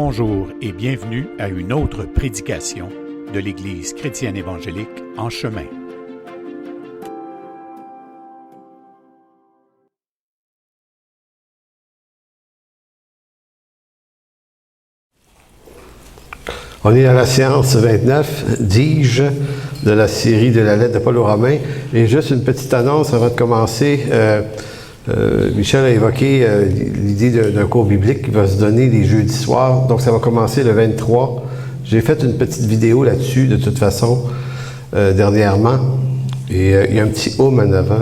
Bonjour et bienvenue à une autre prédication de l'Église chrétienne évangélique En Chemin. On est à la séance 29, dis-je, de la série de la lettre de Paul aux Romains. Et juste une petite annonce avant de commencer. Michel a évoqué l'idée d'un cours biblique qui va se donner les jeudis soirs. Donc, ça va commencer le 23. J'ai fait une petite vidéo là-dessus, de toute façon, dernièrement. Et il y a un petit home en avant.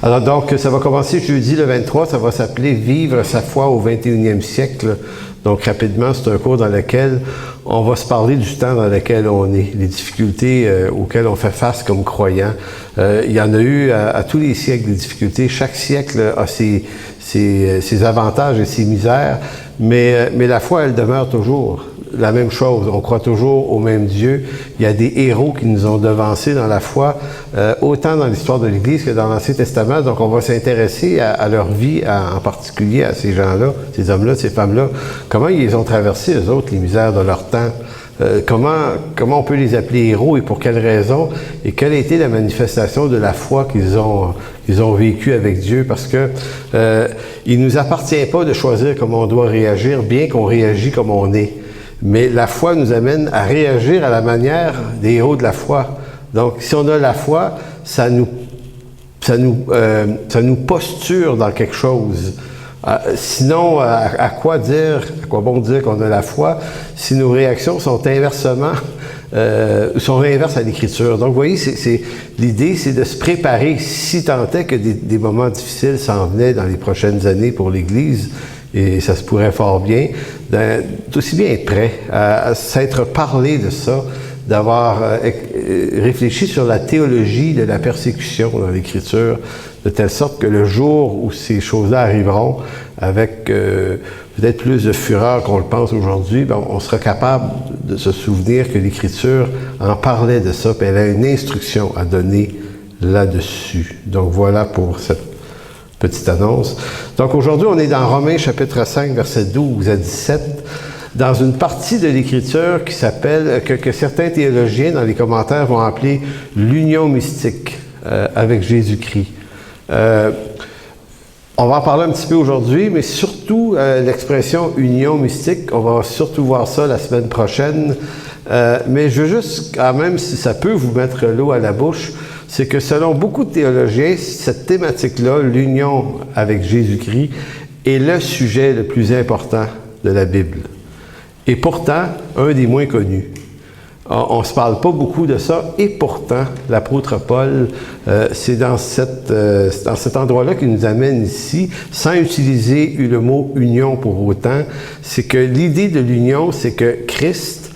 Alors, donc, ça va commencer jeudi le 23. Ça va s'appeler « Vivre sa foi au 21e siècle ». Donc, rapidement, c'est un cours dans lequel on va se parler du temps dans lequel on est, les difficultés auxquelles on fait face comme croyants. Il y en a eu à tous les siècles des difficultés. Chaque siècle a ses avantages et ses misères, mais la foi, elle demeure toujours la même chose. On croit toujours au même Dieu. Il y a des héros qui nous ont devancés dans la foi, autant dans l'histoire de l'Église que dans l'Ancien Testament. Donc, on va s'intéresser à leur vie, en particulier à ces gens-là, ces hommes-là, ces femmes-là. Comment ils ont traversé, eux autres, les misères de leur temps. Comment on peut les appeler héros et pour quelles raisons? Et quelle a été la manifestation de la foi qu'ils ont vécue avec Dieu? Parce que il nous appartient pas de choisir comment on doit réagir, bien qu'on réagit comme on est. Mais la foi nous amène à réagir à la manière des héros de la foi. Donc, si on a la foi, ça nous posture dans quelque chose. Sinon, à quoi bon dire qu'on a la foi si nos réactions sont inverses à l'Écriture. Donc, vous voyez, l'idée, c'est de se préparer si tant est que des moments difficiles s'en venaient dans les prochaines années pour l'Église. Et ça se pourrait fort bien, d'aussi bien être prêt à s'être parlé de ça, d'avoir réfléchi sur la théologie de la persécution dans l'Écriture, de telle sorte que le jour où ces choses-là arriveront, avec peut-être plus de fureur qu'on le pense aujourd'hui, on sera capable de se souvenir que l'Écriture en parlait de ça, puis elle a une instruction à donner là-dessus. Donc voilà pour cette petite annonce. Donc aujourd'hui, on est dans Romains chapitre 5, versets 12 à 17, dans une partie de l'Écriture qui s'appelle, que certains théologiens dans les commentaires vont appeler l'union mystique avec Jésus-Christ. On va en parler un petit peu aujourd'hui, mais surtout l'expression union mystique, on va surtout voir ça la semaine prochaine. Mais je veux juste, quand même, si ça peut vous mettre l'eau à la bouche, c'est que selon beaucoup de théologiens, cette thématique-là, l'union avec Jésus-Christ, est le sujet le plus important de la Bible. Et pourtant, un des moins connus. On ne se parle pas beaucoup de ça, et pourtant, l'apôtre Paul, c'est dans cet endroit-là qu'il nous amène ici, sans utiliser le mot « union » pour autant, c'est que l'idée de l'union, c'est que Christ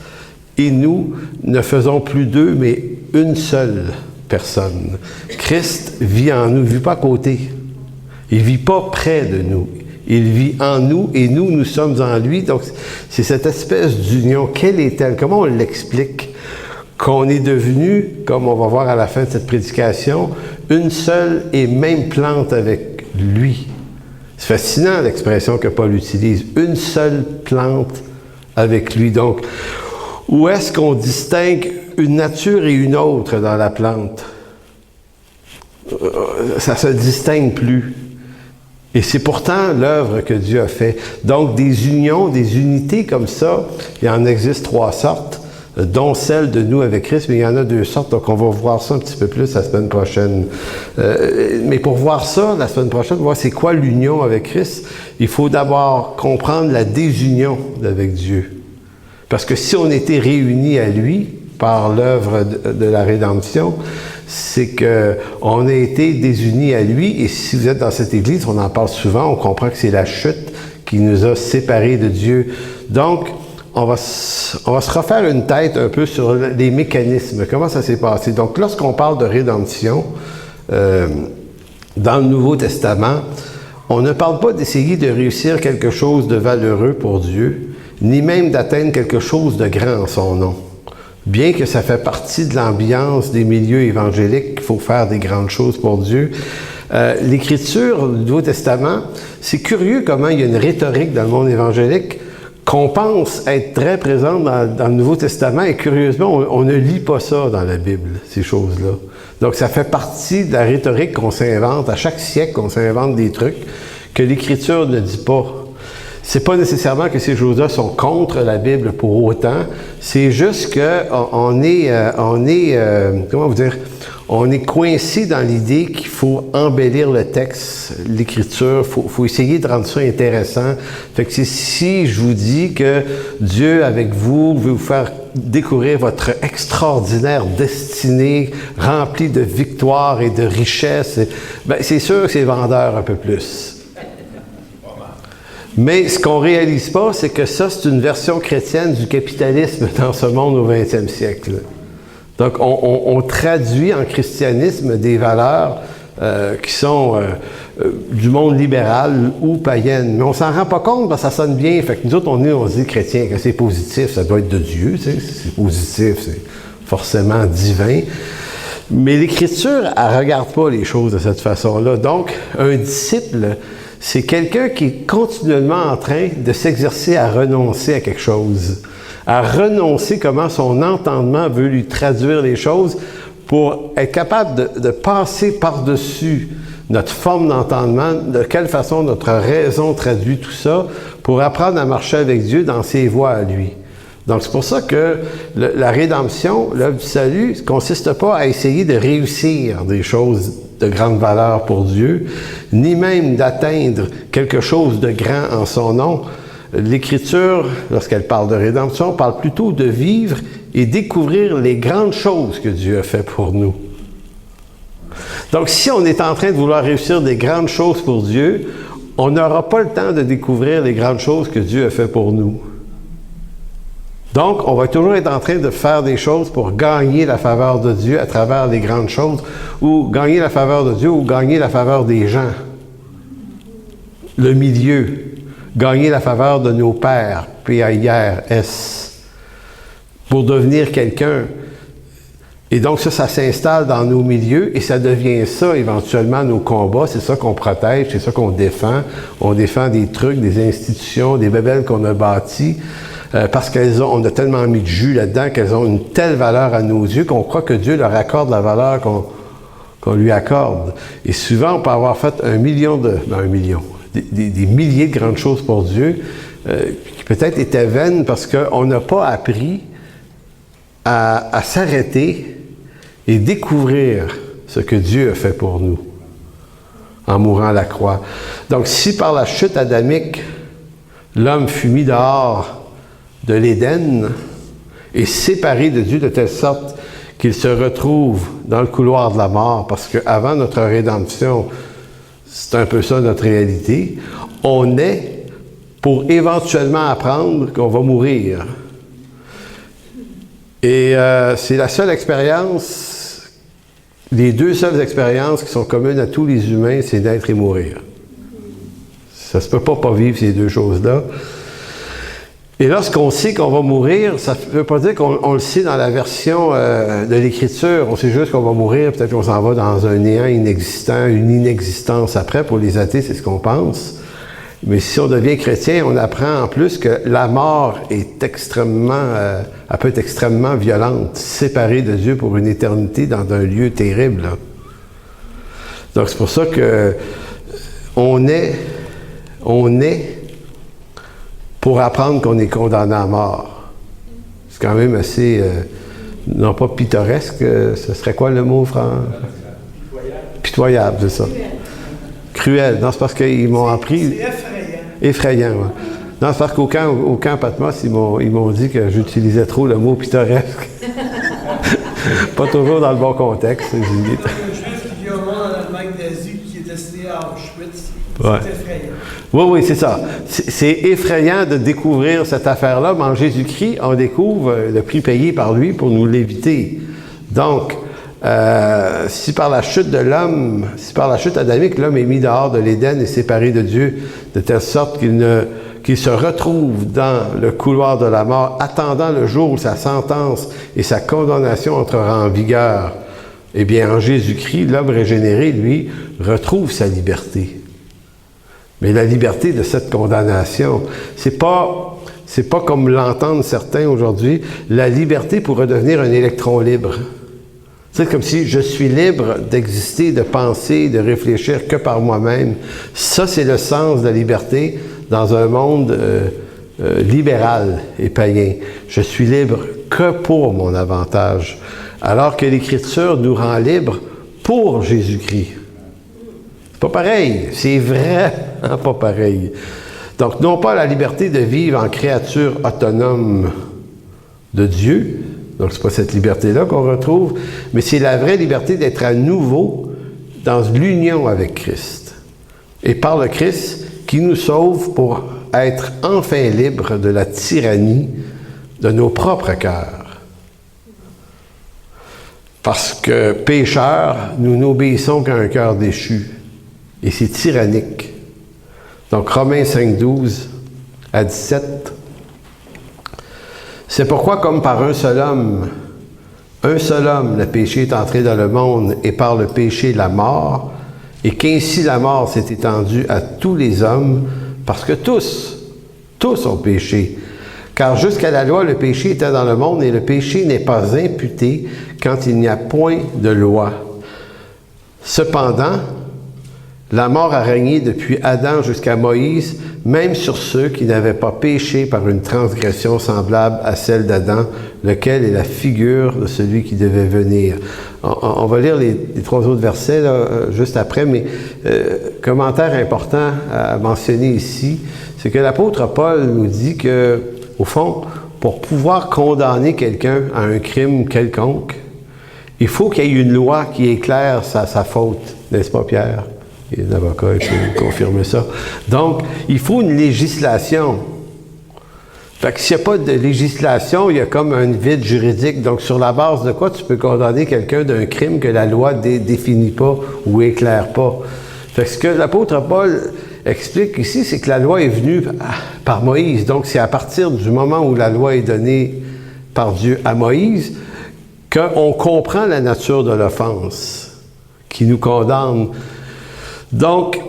et nous ne faisons plus deux, mais une seule personne. Christ vit en nous, il ne vit pas à côté. Il ne vit pas près de nous. Il vit en nous et nous sommes en lui. Donc, c'est cette espèce d'union. Quelle est-elle? Comment on l'explique? Qu'on est devenu, comme on va voir à la fin de cette prédication, une seule et même plante avec lui. C'est fascinant l'expression que Paul utilise. Une seule plante avec lui. Donc, où est-ce qu'on distingue une nature et une autre dans la plante? Ça se distingue plus. Et c'est pourtant l'œuvre que Dieu a fait. Donc, des unions, des unités comme ça, il en existe 3 sortes, dont celle de nous avec Christ, mais il y en a 2 sortes, donc on va voir ça un petit peu plus la semaine prochaine. Mais pour voir ça, la semaine prochaine, voir c'est quoi l'union avec Christ, il faut d'abord comprendre la désunion avec Dieu. Parce que si on était réunis à lui, par l'œuvre de la rédemption, c'est qu'on a été désunis à lui, et si vous êtes dans cette Église, on en parle souvent, on comprend que c'est la chute qui nous a séparés de Dieu. Donc, on va se refaire une tête un peu sur les mécanismes, comment ça s'est passé. Donc, lorsqu'on parle de rédemption, dans le Nouveau Testament, on ne parle pas d'essayer de réussir quelque chose de valeureux pour Dieu, ni même d'atteindre quelque chose de grand en son nom. Bien que ça fait partie de l'ambiance des milieux évangéliques, qu'il faut faire des grandes choses pour Dieu, L'Écriture du Nouveau Testament, c'est curieux comment il y a une rhétorique dans le monde évangélique qu'on pense être très présente dans le Nouveau Testament, et curieusement, on ne lit pas ça dans la Bible, ces choses-là. Donc, ça fait partie de la rhétorique qu'on s'invente. À chaque siècle, on s'invente des trucs que l'Écriture ne dit pas. C'est pas nécessairement que ces choses-là sont contre la Bible pour autant. C'est juste qu'on est, comment vous dire, on est coincé dans l'idée qu'il faut embellir le texte, l'Écriture. Faut essayer de rendre ça intéressant. Fait que si je vous dis que Dieu, avec vous, veut vous faire découvrir votre extraordinaire destinée remplie de victoires et de richesses, ben, c'est sûr que c'est vendeur un peu plus. Mais ce qu'on réalise pas, c'est que ça, c'est une version chrétienne du capitalisme dans ce monde au 20e siècle. Donc, on traduit en christianisme des valeurs qui sont du monde libéral ou païenne. Mais on s'en rend pas compte parce que ça sonne bien. Fait que nous autres, on se dit chrétien, que c'est positif, ça doit être de Dieu, tu sais, c'est positif, c'est forcément divin. Mais l'Écriture, elle regarde pas les choses de cette façon-là. Donc, un disciple, c'est quelqu'un qui est continuellement en train de s'exercer à renoncer à quelque chose, à renoncer comment son entendement veut lui traduire les choses pour être capable de passer par-dessus notre forme d'entendement, de quelle façon notre raison traduit tout ça, pour apprendre à marcher avec Dieu dans ses voies à lui. Donc, c'est pour ça que la rédemption, l'œuvre du salut, ne consiste pas à essayer de réussir des choses de grande valeur pour Dieu, ni même d'atteindre quelque chose de grand en son nom. L'Écriture, lorsqu'elle parle de rédemption, parle plutôt de vivre et découvrir les grandes choses que Dieu a fait pour nous. Donc, si on est en train de vouloir réussir des grandes choses pour Dieu, on n'aura pas le temps de découvrir les grandes choses que Dieu a fait pour nous. Donc, on va toujours être en train de faire des choses pour gagner la faveur de Dieu à travers les grandes choses, ou gagner la faveur de Dieu, ou gagner la faveur des gens. Le milieu. Gagner la faveur de nos pères, P-A-I-R-S, pour devenir quelqu'un. Et donc ça s'installe dans nos milieux, et ça devient ça, éventuellement, nos combats. C'est ça qu'on protège, c'est ça qu'on défend. On défend des trucs, des institutions, des bébelles qu'on a bâties, parce on a tellement mis de jus là-dedans qu'elles ont une telle valeur à nos yeux qu'on croit que Dieu leur accorde la valeur qu'on lui accorde. Et souvent, on peut avoir fait des milliers de grandes choses pour Dieu, qui peut-être étaient vaines parce qu'on n'a pas appris à s'arrêter et découvrir ce que Dieu a fait pour nous en mourant à la croix. Donc, si par la chute adamique, l'homme fut mis dehors de l'Éden et séparé de Dieu de telle sorte qu'il se retrouve dans le couloir de la mort, parce qu'avant notre rédemption, c'est un peu ça notre réalité, on est pour éventuellement apprendre qu'on va mourir. Et c'est la seule expérience, les deux seules expériences qui sont communes à tous les humains, c'est naître et mourir. Ça se peut pas vivre ces deux choses-là. Et lorsqu'on sait qu'on va mourir, ça ne veut pas dire qu'on le sait dans la version de l'Écriture. On sait juste qu'on va mourir, peut-être qu'on s'en va dans un néant inexistant, une inexistence après. Pour les athées, c'est ce qu'on pense. Mais si on devient chrétien, on apprend en plus que la mort est elle peut être extrêmement violente, séparée de Dieu pour une éternité dans un lieu terrible. Là. Donc c'est pour ça que on est pour apprendre qu'on est condamné à mort. C'est quand même assez, non pas pittoresque, ce serait quoi le mot, Franck? Pitoyable, c'est ça. Cruel. Non, c'est parce qu'ils m'ont appris... C'est effrayant. Effrayant, oui. Non, c'est parce qu'au camp Patmos, ils m'ont dit que j'utilisais trop le mot pittoresque. Pas toujours dans le bon contexte. Un juif qui vit au monde en Allemagne nazie, qui est destiné à Auschwitz, ouais. C'est effrayant. Oui, c'est ça. C'est effrayant de découvrir cette affaire-là, mais en Jésus-Christ, on découvre le prix payé par lui pour nous l'éviter. Donc, si par la chute adamique, l'homme est mis dehors de l'Éden et séparé de Dieu, de telle sorte qu'il se retrouve dans le couloir de la mort, attendant le jour où sa sentence et sa condamnation entrera en vigueur Eh bien, en Jésus-Christ, l'homme régénéré, lui, retrouve sa liberté. Mais la liberté de cette condamnation, c'est pas comme l'entendent certains aujourd'hui, la liberté pour redevenir un électron libre. C'est comme si je suis libre d'exister, de penser, de réfléchir que par moi-même. Ça, c'est le sens de la liberté dans un monde libéral et païen. Je suis libre que pour mon avantage, alors que l'Écriture nous rend libres pour Jésus-Christ. C'est pas pareil, c'est vraiment pas pareil. Donc, non pas la liberté de vivre en créature autonome de Dieu, donc c'est pas cette liberté-là qu'on retrouve, mais c'est la vraie liberté d'être à nouveau dans l'union avec Christ. Et par le Christ qui nous sauve pour être enfin libres de la tyrannie de nos propres cœurs. Parce que pécheurs, nous n'obéissons qu'à un cœur déchu. Et c'est tyrannique. Donc Romains 5, 12 à 17. C'est pourquoi, comme par un seul homme, le péché est entré dans le monde, et par le péché, la mort, et qu'ainsi la mort s'est étendue à tous les hommes, parce que tous ont péché. Car jusqu'à la loi, le péché était dans le monde, et le péché n'est pas imputé quand il n'y a point de loi. Cependant, la mort a régné depuis Adam jusqu'à Moïse, même sur ceux qui n'avaient pas péché par une transgression semblable à celle d'Adam, lequel est la figure de celui qui devait venir. On va lire les 3 autres versets là, juste après, mais commentaire important à mentionner ici, c'est que l'apôtre Paul nous dit que, au fond, pour pouvoir condamner quelqu'un à un crime quelconque, il faut qu'il y ait une loi qui éclaire sa faute, n'est-ce pas, Pierre? Et l'avocat peut confirmer ça. Donc, il faut une législation. Fait que s'il n'y a pas de législation, il y a comme un vide juridique. Donc, sur la base de quoi tu peux condamner quelqu'un d'un crime que la loi définit pas ou éclaire pas? Fait que ce que l'apôtre Paul explique ici, c'est que la loi est venue par Moïse. Donc, c'est à partir du moment où la loi est donnée par Dieu à Moïse qu'on comprend la nature de l'offense qui nous condamne. Donc,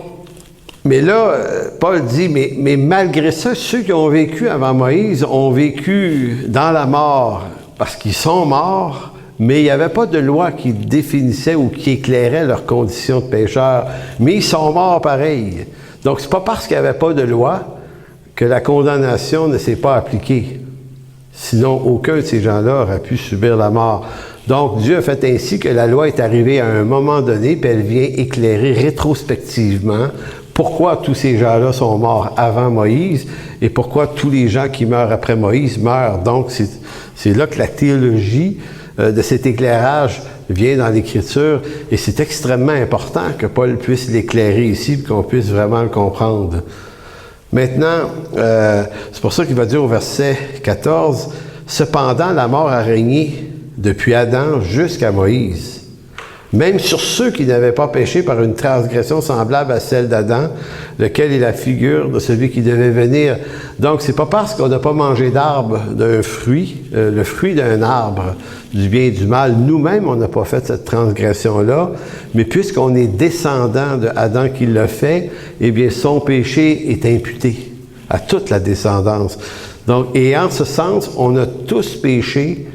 mais là, Paul dit, mais malgré ça, ceux qui ont vécu avant Moïse ont vécu dans la mort parce qu'ils sont morts, mais il n'y avait pas de loi qui définissait ou qui éclairait leurs conditions de pécheurs. Mais ils sont morts pareil. Donc, c'est pas parce qu'il n'y avait pas de loi que la condamnation ne s'est pas appliquée. Sinon, aucun de ces gens-là aurait pu subir la mort. Donc, Dieu a fait ainsi que la loi est arrivée à un moment donné, puis elle vient éclairer rétrospectivement pourquoi tous ces gens-là sont morts avant Moïse et pourquoi tous les gens qui meurent après Moïse meurent. Donc, c'est là que la théologie de cet éclairage vient dans l'Écriture et c'est extrêmement important que Paul puisse l'éclairer ici pour qu'on puisse vraiment le comprendre. Maintenant, c'est pour ça qu'il va dire au verset 14, « Cependant, la mort a régné depuis Adam jusqu'à Moïse, même sur ceux qui n'avaient pas péché par une transgression semblable à celle d'Adam, lequel est la figure de celui qui devait venir. » Donc, c'est pas parce qu'on n'a pas mangé d'arbre d'un fruit, le fruit d'un arbre, du bien et du mal, nous-mêmes, on n'a pas fait cette transgression-là, mais puisqu'on est descendant de Adam qui l'a fait, eh bien, son péché est imputé à toute la descendance. Donc, et en ce sens, on a tous péché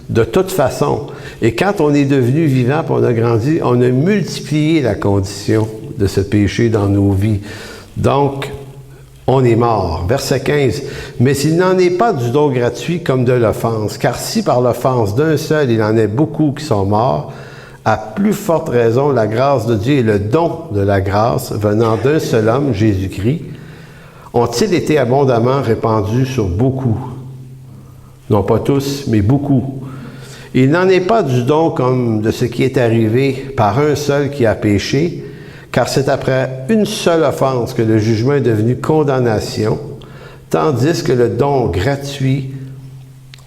de toute façon. Et quand on est devenu vivant et on a grandi, on a multiplié la condition de ce péché dans nos vies. Donc, on est mort. Verset 15. « Mais il n'en est pas du don gratuit comme de l'offense, car si par l'offense d'un seul il en est beaucoup qui sont morts, à plus forte raison la grâce de Dieu et le don de la grâce venant d'un seul homme, Jésus-Christ, ont-ils été abondamment répandus sur beaucoup. » Non pas tous, mais beaucoup. Il n'en est pas du don comme de ce qui est arrivé par un seul qui a péché, car c'est après une seule offense que le jugement est devenu condamnation, tandis que le don gratuit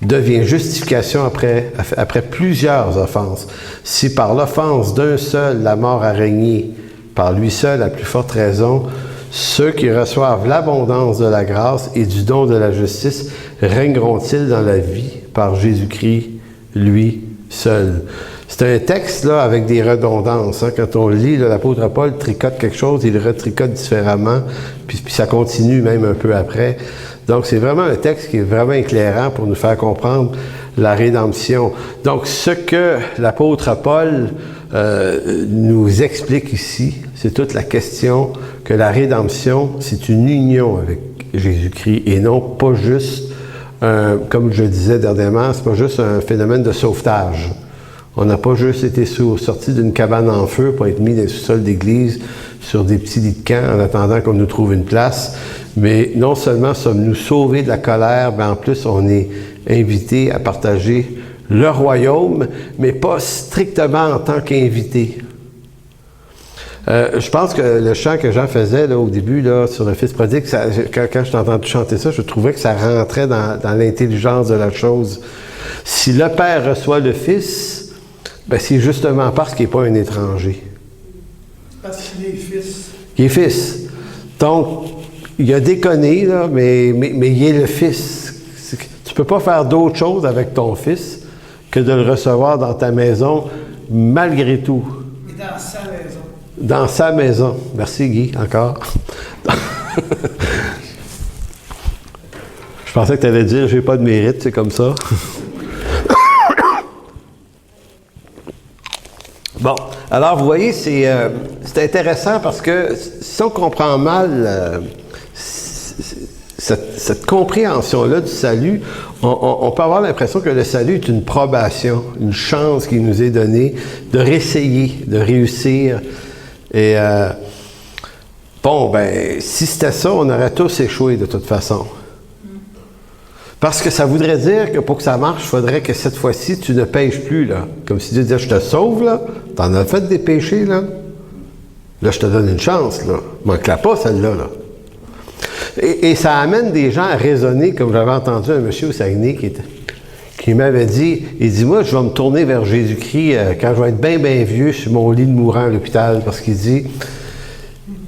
devient justification après plusieurs offenses. Si par l'offense d'un seul la mort a régné, par lui seul à plus forte raison, ceux qui reçoivent l'abondance de la grâce et du don de la justice régneront-ils dans la vie par Jésus-Christ, lui seul. C'est un texte là, avec des redondances. Hein. Quand on lit, là, l'apôtre Paul tricote quelque chose, il le retricote différemment, puis ça continue même un peu après. Donc, c'est vraiment un texte qui est vraiment éclairant pour nous faire comprendre la rédemption. Donc, ce que l'apôtre Paul nous explique ici, c'est toute la question que la rédemption, c'est une union avec Jésus-Christ et non pas juste, comme je disais dernièrement, c'est pas juste un phénomène de sauvetage. On n'a pas juste été sortis d'une cabane en feu pour être mis dans le sous-sol d'église sur des petits lits de camp en attendant qu'on nous trouve une place, mais non seulement sommes-nous sauvés de la colère, mais en plus on est invités à partager le royaume, mais pas strictement en tant qu'invités. Je pense que le chant que Jean faisait là, au début là, sur le Fils prodigue, quand je t'ai entendu chanter ça, je trouvais que ça rentrait dans l'intelligence de la chose. Si le Père reçoit le Fils, ben c'est justement parce qu'il n'est pas un étranger. Parce qu'il est fils. Il est Fils. Donc, il a déconné, là, mais il est le Fils. Tu ne peux pas faire d'autre chose avec ton Fils que de le recevoir dans ta maison, malgré tout. Et dans sa maison. Dans sa maison. Merci, Guy, encore. Je pensais que tu allais dire « j'ai pas de mérite », c'est comme ça. Bon, alors vous voyez, c'est intéressant parce que si on comprend mal cette compréhension-là du salut, on peut avoir l'impression que le salut est une probation, une chance qui nous est donnée de réessayer, de réussir. Et bon, ben, si c'était ça, on aurait tous échoué de toute façon. Parce que ça voudrait dire que pour que ça marche, il faudrait que cette fois-ci, tu ne pêches plus, là. Comme si Dieu disait, je te sauve, là. T'en as fait des péchés, là. Là, je te donne une chance, là. Manque-la pas, celle-là, là. Et ça amène des gens à raisonner, comme j'avais entendu un monsieur au Saguenay qui m'avait dit, il dit, moi, je vais me tourner vers Jésus-Christ quand je vais être bien, bien vieux sur mon lit de mourant à l'hôpital, parce qu'il dit,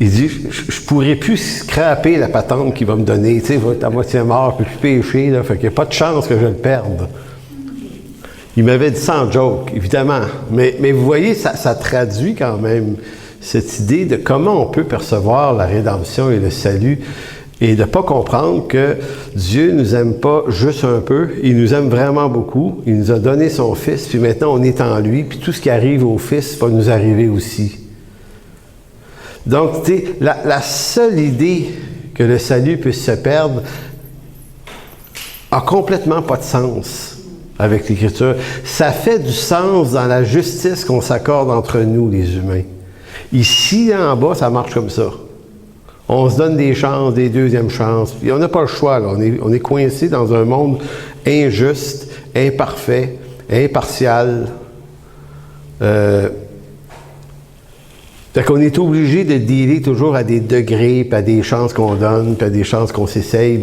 je pourrais plus scraper la patente qu'il va me donner. Tu sais, il va être à moitié mort, je ne peux plus pécher, là, fait qu'il n'y a pas de chance que je le perde. Il m'avait dit ça en joke, évidemment. Mais vous voyez, ça traduit quand même cette idée de comment on peut percevoir la rédemption et le salut et de ne pas comprendre que Dieu ne nous aime pas juste un peu, il nous aime vraiment beaucoup, il nous a donné son Fils, puis maintenant on est en lui, puis tout ce qui arrive au Fils va nous arriver aussi. Donc, tu sais, la seule idée que le salut puisse se perdre a complètement pas de sens avec l'Écriture. Ça fait du sens dans la justice qu'on s'accorde entre nous, les humains. Ici, en bas, ça marche comme ça. On se donne des chances, des deuxièmes chances. Puis on n'a pas le choix, là. On est coincé dans un monde injuste, imparfait, impartial. Fait qu'on est obligé de dealer toujours à des degrés, puis à des chances qu'on donne, puis à des chances qu'on s'essaye.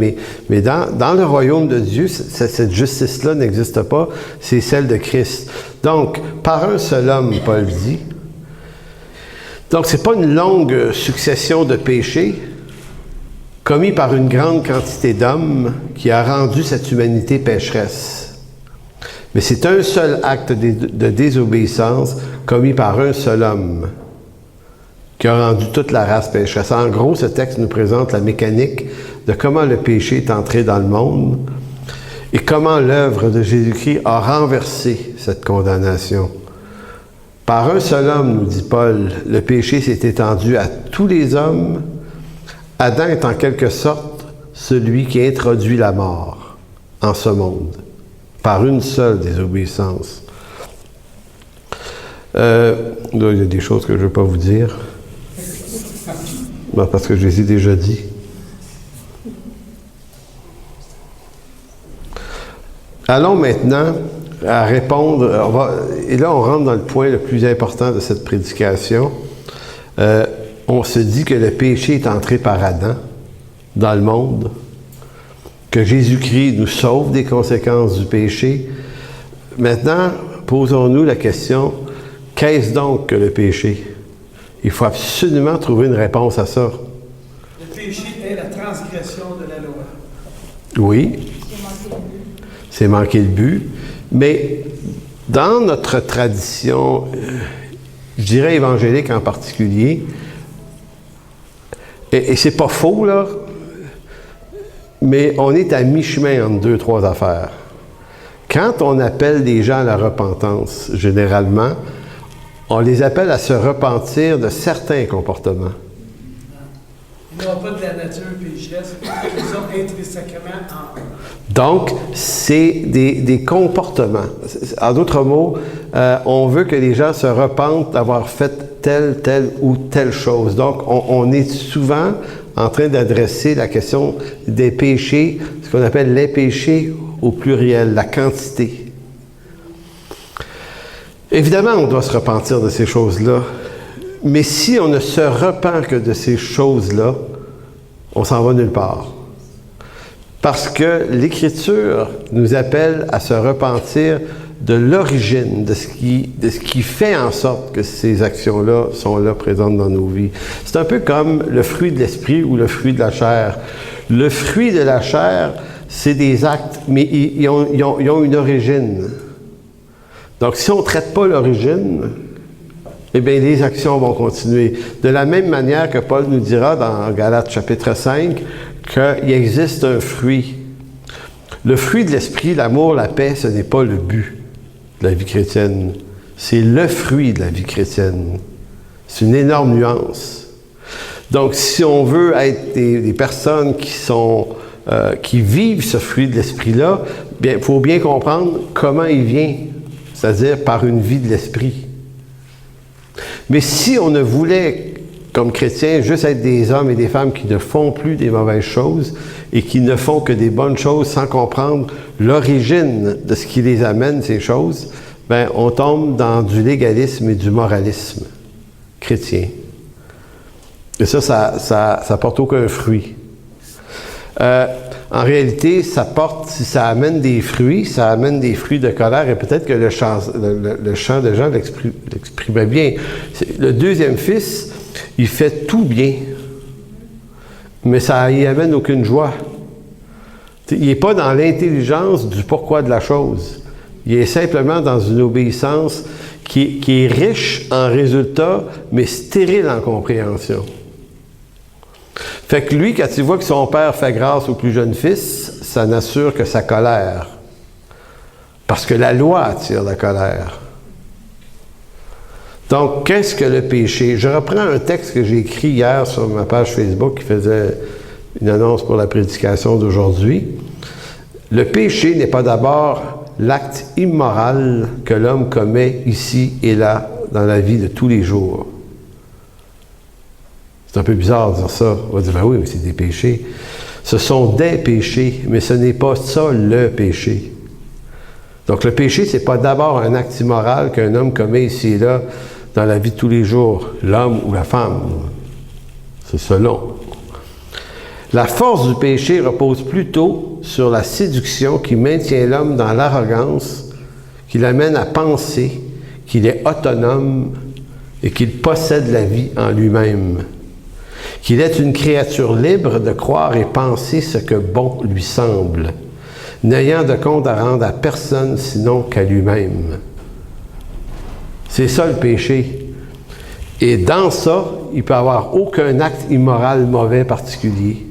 Mais dans le royaume de Dieu, cette justice-là n'existe pas, c'est celle de Christ. Donc, par un seul homme, Paul dit. Donc, c'est pas une longue succession de péchés commis par une grande quantité d'hommes qui a rendu cette humanité pécheresse. Mais c'est un seul acte de désobéissance commis par un seul homme qui a rendu toute la race pécheresse. En gros, ce texte nous présente la mécanique de comment le péché est entré dans le monde et comment l'œuvre de Jésus-Christ a renversé cette condamnation. Par un seul homme, nous dit Paul, le péché s'est étendu à tous les hommes. Adam est en quelque sorte celui qui introduit la mort en ce monde, par une seule désobéissance. Là, il y a des choses que je ne veux pas vous dire. Non, parce que je les ai déjà dit. Allons maintenant à répondre. Et là, on rentre dans le point le plus important de cette prédication. On se dit que le péché est entré par Adam dans le monde, que Jésus-Christ nous sauve des conséquences du péché. Maintenant, posons-nous la question, qu'est-ce donc que le péché? Il faut absolument trouver une réponse à ça. Le péché est la transgression de la loi. Oui. C'est manquer le but. Mais Dans notre tradition, je dirais évangélique en particulier, et c'est pas faux, là, mais on est à mi-chemin entre deux, trois affaires. Quand on appelle des gens à la repentance, généralement, on les appelle à se repentir de certains comportements. Ils n'ont pas de la nature pécheresse, ils sont intrinsèquement en eux. Donc, c'est des comportements. En d'autres mots, on veut que les gens se repentent d'avoir fait telle ou telle chose. Donc, on est souvent en train d'adresser la question des péchés, ce qu'on appelle les péchés au pluriel, la quantité. Évidemment, on doit se repentir de ces choses-là, mais si on ne se repent que de ces choses-là, on s'en va nulle part. Parce que l'Écriture nous appelle à se repentir de l'origine, de ce qui fait en sorte que ces actions-là sont là, présentes dans nos vies. C'est un peu comme le fruit de l'esprit ou le fruit de la chair. Le fruit de la chair, c'est des actes, mais ils ont une origine. Donc, si on ne traite pas l'origine, eh bien, les actions vont continuer. De la même manière que Paul nous dira dans Galates chapitre 5 qu'il existe un fruit. Le fruit de l'esprit, l'amour, la paix, ce n'est pas le but de la vie chrétienne. C'est le fruit de la vie chrétienne. C'est une énorme nuance. Donc, si on veut être des personnes qui vivent ce fruit de l'esprit-là, bien, il faut bien comprendre comment il vient, c'est-à-dire par une vie de l'esprit. Mais si on ne voulait, comme chrétiens, juste être des hommes et des femmes qui ne font plus des mauvaises choses et qui ne font que des bonnes choses sans comprendre l'origine de ce qui les amène, ces choses, bien, on tombe dans du légalisme et du moralisme chrétien. Et ça porte aucun fruit. En réalité, si ça amène des fruits, ça amène des fruits de colère, et peut-être que le chant de Jean l'exprimait bien. Le deuxième fils, il fait tout bien, mais ça y amène aucune joie. Il n'est pas dans l'intelligence du pourquoi de la chose. Il est simplement dans une obéissance qui est riche en résultats, mais stérile en compréhension. Fait que lui, quand il voit que son père fait grâce au plus jeune fils, ça n'assure que sa colère. Parce que la loi attire la colère. Donc, qu'est-ce que le péché? Je reprends un texte que j'ai écrit hier sur ma page Facebook qui faisait une annonce pour la prédication d'aujourd'hui. Le péché n'est pas d'abord l'acte immoral que l'homme commet ici et là dans la vie de tous les jours. C'est un peu bizarre de dire ça. On va dire, ben oui, mais c'est des péchés. Ce sont des péchés, mais ce n'est pas ça le péché. Donc le péché, ce n'est pas d'abord un acte immoral qu'un homme commet ici et là dans la vie de tous les jours, l'homme ou la femme. C'est selon. La force du péché repose plutôt sur la séduction qui maintient l'homme dans l'arrogance, qui l'amène à penser qu'il est autonome et qu'il possède la vie en lui-même. Qu'il est une créature libre de croire et penser ce que bon lui semble, n'ayant de compte à rendre à personne sinon qu'à lui-même. C'est ça le péché. Et dans ça, il ne peut y avoir aucun acte immoral mauvais particulier.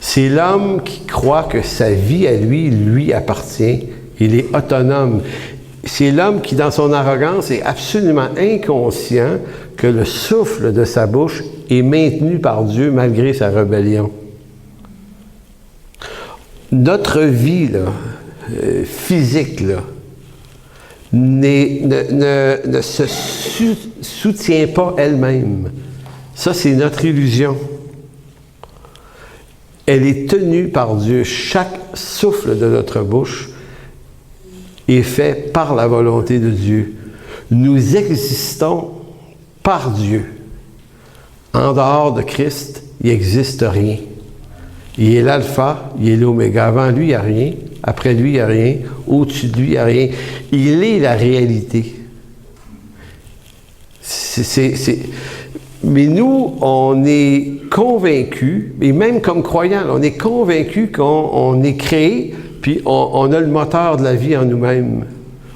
C'est l'homme qui croit que sa vie à lui appartient. Il est autonome. C'est l'homme qui, dans son arrogance, est absolument inconscient que le souffle de sa bouche est maintenu par Dieu malgré sa rébellion. Notre vie, là, physique, là, ne se soutient pas elle-même. Ça, c'est notre illusion. Elle est tenue par Dieu. Chaque souffle de notre bouche est fait par la volonté de Dieu. Nous existons par Dieu. En dehors de Christ, il n'existe rien. Il est l'alpha, il est l'oméga. Avant lui, il n'y a rien. Après lui, il n'y a rien. Au-dessus de lui, il n'y a rien. Il est la réalité. Mais nous, on est convaincus, et même comme croyants, on est convaincus qu'on est créé, puis on a le moteur de la vie en nous-mêmes.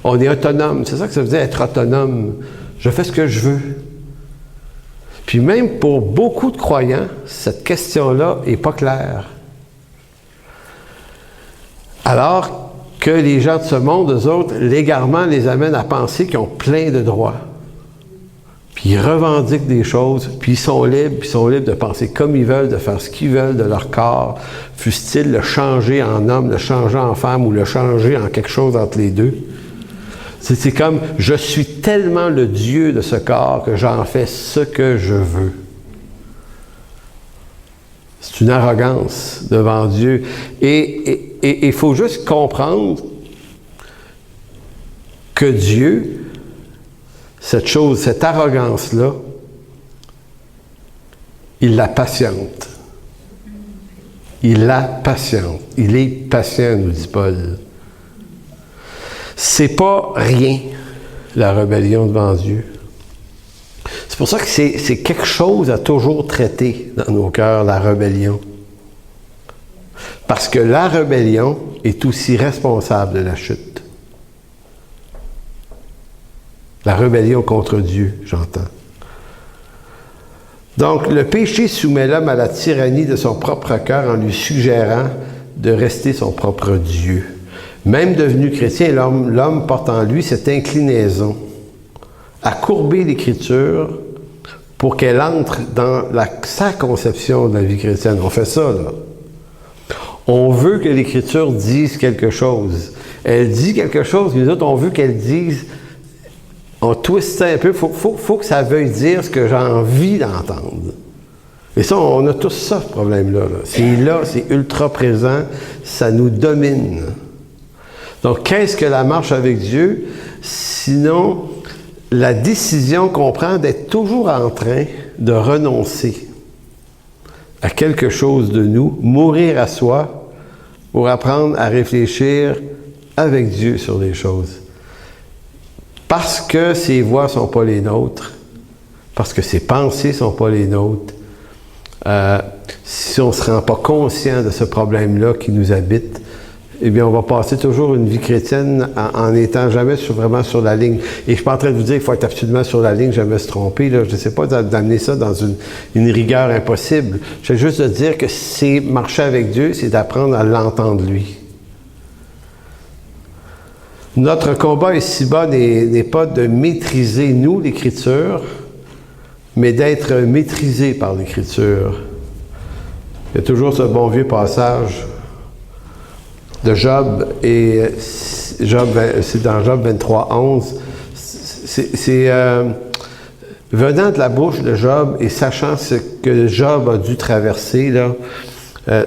On est autonome. C'est ça que ça veut dire être autonome. Je fais ce que je veux. Puis même pour beaucoup de croyants, cette question-là n'est pas claire. Alors que les gens de ce monde, eux autres, légalement, les amènent à penser qu'ils ont plein de droits. Puis ils revendiquent des choses, puis ils sont libres de penser comme ils veulent, de faire ce qu'ils veulent de leur corps, fût-il le changer en homme, le changer en femme ou le changer en quelque chose entre les deux. C'est comme, je suis tellement le Dieu de ce corps que j'en fais ce que je veux. C'est une arrogance devant Dieu. Et il faut juste comprendre que Dieu, cette chose, cette arrogance-là, il la patiente. Il la patiente. Il est patient, nous dit Paul. C'est pas rien, la rébellion devant Dieu. C'est pour ça que c'est quelque chose à toujours traiter dans nos cœurs, la rébellion. Parce que la rébellion est aussi responsable de la chute. La rébellion contre Dieu, j'entends. Donc, le péché soumet l'homme à la tyrannie de son propre cœur en lui suggérant de rester son propre Dieu. Même devenu chrétien, l'homme porte en lui cette inclinaison à courber l'Écriture pour qu'elle entre dans sa conception de la vie chrétienne. On fait ça, là. On veut que l'Écriture dise quelque chose. Elle dit quelque chose, mais nous autres, on veut qu'elle dise... On twiste ça un peu. Faut que ça veuille dire ce que j'ai envie d'entendre. Et ça, on a tous ça, ce problème-là. Là, c'est ultra présent. Ça nous domine. Donc, qu'est-ce que la marche avec Dieu? Sinon, la décision qu'on prend d'être toujours en train de renoncer à quelque chose de nous, mourir à soi, pour apprendre à réfléchir avec Dieu sur les choses. Parce que ses voies ne sont pas les nôtres, parce que ses pensées ne sont pas les nôtres, si on ne se rend pas conscient de ce problème-là qui nous habite, eh bien, on va passer toujours une vie chrétienne en n'étant jamais vraiment sur la ligne. Et je ne suis pas en train de vous dire qu'il faut être absolument sur la ligne, jamais se tromper. Là. Je ne sais pas d'amener ça dans une rigueur impossible. Je veux juste dire que c'est marcher avec Dieu, c'est d'apprendre à l'entendre lui. Notre combat ici-bas n'est pas de maîtriser, nous, l'Écriture, mais d'être maîtrisé par l'Écriture. Il y a toujours ce bon vieux passage de Job, et c'est dans Job 23, 11. C'est venant de la bouche de Job et sachant ce que Job a dû traverser, là,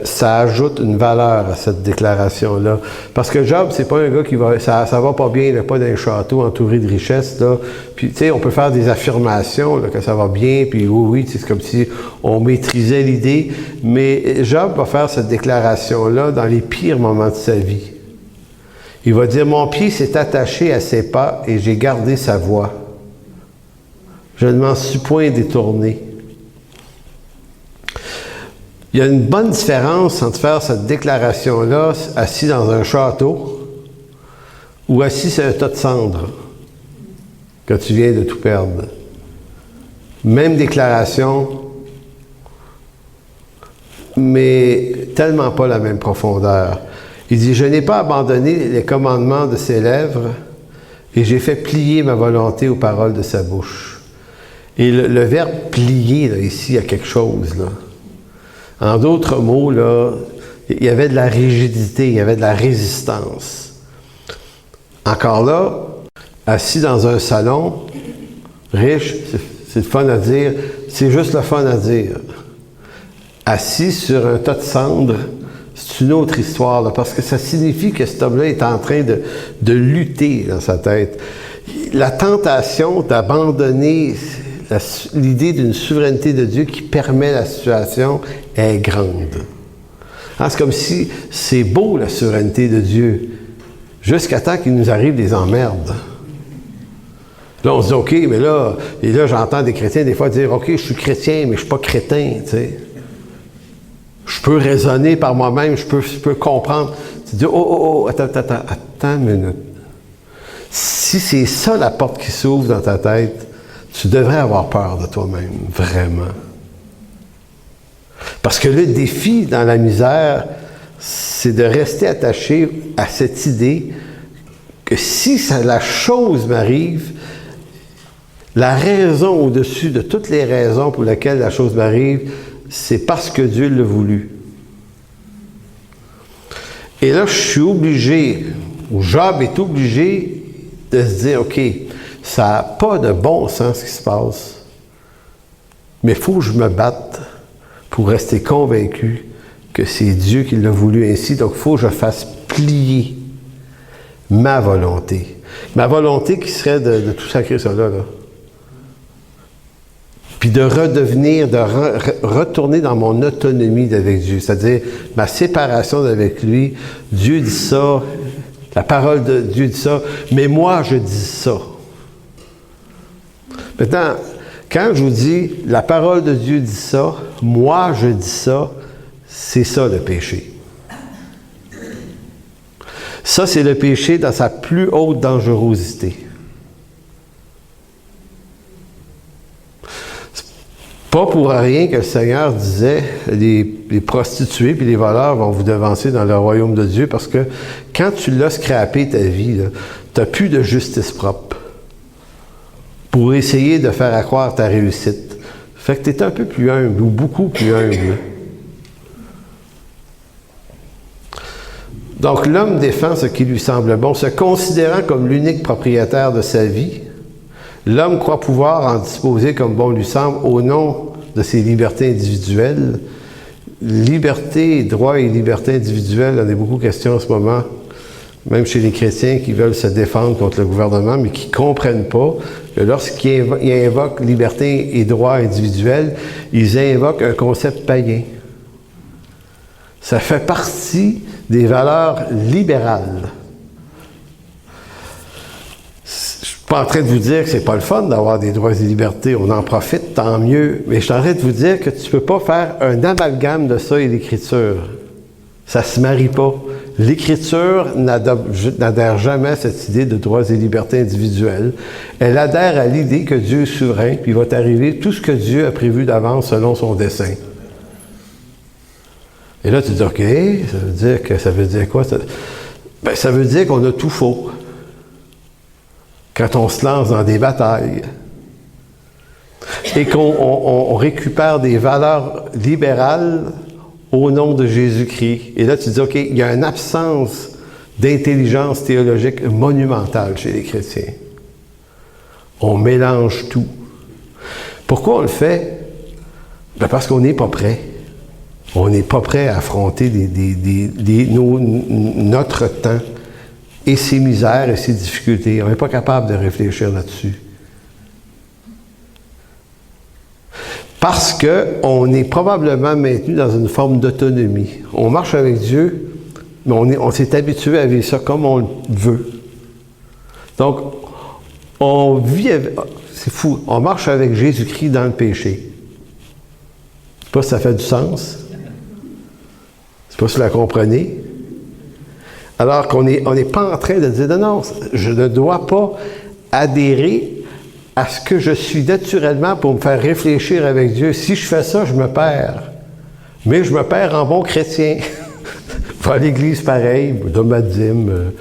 ça ajoute une valeur à cette déclaration-là. Parce que Job, c'est pas un gars qui va... Ça va pas bien, là, pas dans un château entouré de richesses, là. Puis, tu sais, on peut faire des affirmations, là, que ça va bien, puis oui, c'est comme si on maîtrisait l'idée. Mais Job va faire cette déclaration-là dans les pires moments de sa vie. Il va dire, « Mon pied s'est attaché à ses pas et j'ai gardé sa voie. Je ne m'en suis point détourné. » Il y a une bonne différence entre faire cette déclaration-là assis dans un château ou assis sur un tas de cendres quand tu viens de tout perdre. Même déclaration, mais tellement pas la même profondeur. Il dit, « Je n'ai pas abandonné les commandements de ses lèvres et j'ai fait plier ma volonté aux paroles de sa bouche. » Et le verbe « plier », là, ici, il y a quelque chose, là. En d'autres mots, là, il y avait de la rigidité, il y avait de la résistance. Encore là, assis dans un salon, riche, c'est le fun à dire, c'est juste le fun à dire. Assis sur un tas de cendres, c'est une autre histoire, là, parce que ça signifie que cet homme-là est en train de lutter dans sa tête. La tentation d'abandonner l'idée d'une souveraineté de Dieu qui permet la situation est grande. Hein, c'est comme si c'est beau la souveraineté de Dieu, jusqu'à temps qu'il nous arrive des emmerdes. Là, on se dit, OK, mais là, et là, j'entends des chrétiens des fois dire, OK, je suis chrétien, mais je ne suis pas crétin, tu sais. Je peux raisonner par moi-même, je peux comprendre. Tu dis, attends une minute. Si c'est ça la porte qui s'ouvre dans ta tête, tu devrais avoir peur de toi-même, vraiment. Parce que le défi dans la misère, c'est de rester attaché à cette idée que si la chose m'arrive, la raison au-dessus de toutes les raisons pour lesquelles la chose m'arrive, c'est parce que Dieu l'a voulu. Et là, je suis obligé, ou Job est obligé de se dire, OK, ça n'a pas de bon sens ce qui se passe, mais il faut que je me batte pour rester convaincu que c'est Dieu qui l'a voulu ainsi. Donc, il faut que je fasse plier ma volonté. Ma volonté qui serait de tout sacrer ça là. Puis de redevenir, de retourner dans mon autonomie avec Dieu, c'est-à-dire ma séparation avec lui. Dieu dit ça, la parole de Dieu dit ça, mais moi je dis ça. Maintenant, quand je vous dis la parole de Dieu dit ça, moi je dis ça, c'est ça le péché. Ça, c'est le péché dans sa plus haute dangerosité. Pas pour rien que le Seigneur disait, les prostituées puis les voleurs vont vous devancer dans le royaume de Dieu, parce que quand tu l'as scrappé ta vie, tu n'as plus de justice propre pour essayer de faire accroire ta réussite. Fait que tu es un peu plus humble, ou beaucoup plus humble. Donc l'homme défend ce qui lui semble bon, se considérant comme l'unique propriétaire de sa vie. L'homme croit pouvoir en disposer comme bon lui semble au nom de ses libertés individuelles. Liberté, droit et liberté individuelle, il y en a beaucoup de questions en ce moment, même chez les chrétiens qui veulent se défendre contre le gouvernement, mais qui ne comprennent pas que lorsqu'ils invoquent liberté et droit individuel, ils invoquent un concept païen. Ça fait partie des valeurs libérales. Je ne suis pas en train de vous dire que c'est pas le fun d'avoir des droits et libertés, on en profite, tant mieux, mais je suis en train de vous dire que tu ne peux pas faire un amalgame de ça et l'Écriture. Ça ne se marie pas. L'Écriture n'adhère jamais à cette idée de droits et libertés individuelles. Elle adhère à l'idée que Dieu est souverain, puis il va t'arriver tout ce que Dieu a prévu d'avance selon son dessein. Et là, tu dis, OK, ça veut dire quoi? Ça veut dire qu'on a tout faux quand on se lance dans des batailles et qu'on récupère des valeurs libérales au nom de Jésus-Christ. Et là, tu dis, OK, il y a une absence d'intelligence théologique monumentale chez les chrétiens. On mélange tout. Pourquoi on le fait? Ben parce qu'on n'est pas prêt. On n'est pas prêt à affronter notre temps et ses misères et ses difficultés. On n'est pas capable de réfléchir là-dessus. Parce qu'on est probablement maintenu dans une forme d'autonomie. On marche avec Dieu, mais on s'est habitué à vivre ça comme on le veut. Donc, on vit avec, c'est fou, on marche avec Jésus-Christ dans le péché. Je ne sais pas si ça fait du sens. Je ne sais pas si vous la comprenez. Alors qu'on n'est pas en train de dire, non, je ne dois pas adhérer à ce que je suis naturellement pour me faire réfléchir avec Dieu. Si je fais ça, je me perds. Mais je me perds en bon chrétien. Va à l'église pareil, donne ma dîme,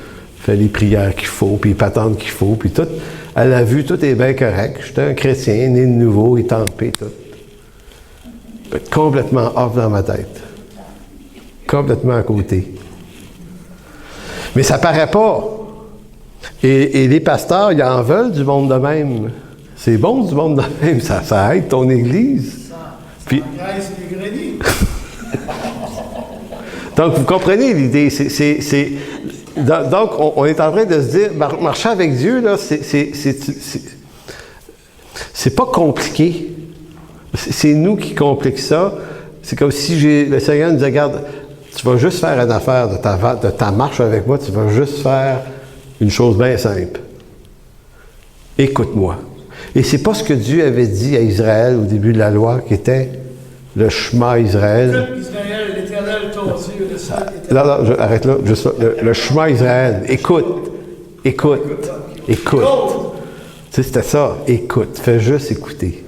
fais les prières qu'il faut, puis les patentes qu'il faut, puis tout. À la vue, tout est bien correct. J'étais un chrétien, né de nouveau, étampé, tout. Je peux être complètement off dans ma tête. Complètement à côté. Mais ça paraît pas. Et les pasteurs, ils en veulent du monde de même. C'est bon du monde de même, ça aide ton église. Puis, donc, vous comprenez l'idée. Donc, on est en train de se dire, marcher avec Dieu, là, c'est pas compliqué. C'est nous qui compliquons ça. C'est comme si le Seigneur nous dit, regarde, tu vas juste faire une affaire de ta marche avec moi, tu vas juste faire une chose bien simple. Écoute-moi. Et c'est pas ce que Dieu avait dit à Israël au début de la loi, qui était le Shema Israël. Israël, l'Éternel, ton Dieu, le seul Non, arrête là, juste là. Le Shema Israël. Écoute. Écoute. Tu sais, c'était ça. Écoute. Fais juste écouter.